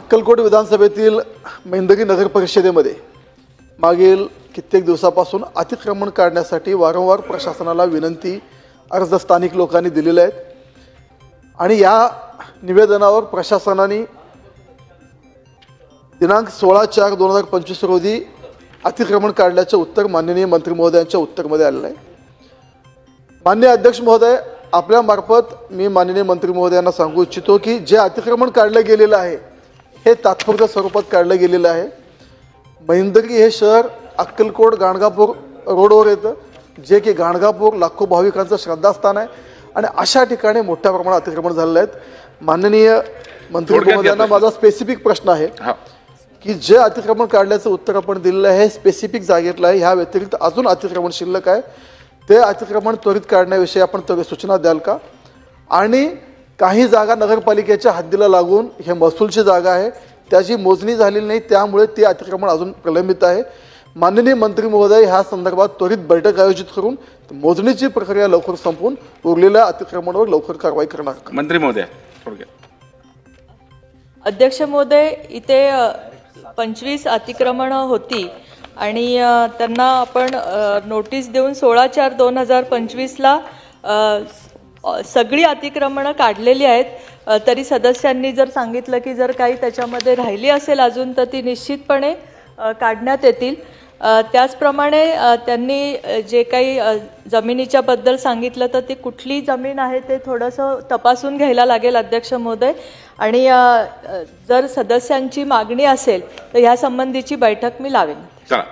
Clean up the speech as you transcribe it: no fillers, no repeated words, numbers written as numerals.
अक्कलकोट विधानसभेतील मेंदगी नगर परिषदेमध्ये मागील कित्येक दिवसापासून अतिक्रमण काढण्यासाठी वारंवार प्रशासनाला विनंती अर्ज स्थानिक लोकांनी दिलेले आहेत आणि या निवेदनावर प्रशासनाने दिनांक 16/4/2025 रोजी अतिक्रमण काढल्याचे उत्तर माननीय मंत्री महोदयांच्या उत्तरमध्ये आलेलं आहे। माननीय अध्यक्ष महोदय, आपल्या मार्फत मी माननीय मंत्री महोदयांना सांगू इच्छितो की जे अतिक्रमण काढलं गेलेलं आहे हे तात्पुरत्या स्वरूपात काढलं गेलेलं आहे। मेंदगी हे शहर अक्कलकोट गाणगापूर रोडवर येतं, जे की गाणगापूर लाखो भाविकांचं श्रद्धास्थान आहे आणि अशा ठिकाणी मोठ्या प्रमाणात अतिक्रमण झालेलं आहेत। माननीय मंत्री महोदयांना माझा स्पेसिफिक प्रश्न आहे की जे अतिक्रमण काढल्याचं उत्तर आपण दिलेलं आहे स्पेसिफिक जागेतलं आहे, ह्या व्यतिरिक्त अजून अतिक्रमण शिल्लक आहे, ते अतिक्रमण त्वरित काढण्याविषयी आपण सूचना द्याल का? आणि काही जागा नगरपालिकेच्या हद्दीला लागून हे महसूलची जागा आहे, त्याची मोजणी झालेली नाही, त्यामुळे ते अतिक्रमण अजून प्रलंबित आहे। माननीय मंत्री महोदय ह्या संदर्भात त्वरित बैठक आयोजित करून मोजणीची प्रक्रिया लवकर संपवून उरलेल्या अतिक्रमणावर लवकर कारवाई करणार। मंत्री महोदय अध्यक्ष महोदय, इथे 25 अतिक्रमण होती आणि त्यांना आपण नोटीस देऊन 16/4/2025ला सगळी अतिक्रमणं काढलेली आहेत। तरी सदस्यांनी जर सांगितलं की जर काही त्याच्यामध्ये राहिली असेल अजून तर ती निश्चितपणे काढण्यात येतील। त्याचप्रमाणे त्यांनी जे काही जमिनीच्या बद्दल सांगितलं तर ती कुठली जमीन आहे ते थोडंसं तपासून घ्यायला लागेल अध्यक्ष महोदय, आणि जर सदस्यांची मागणी असेल तर ह्या संबंधीची बैठक मी लावेन। चला।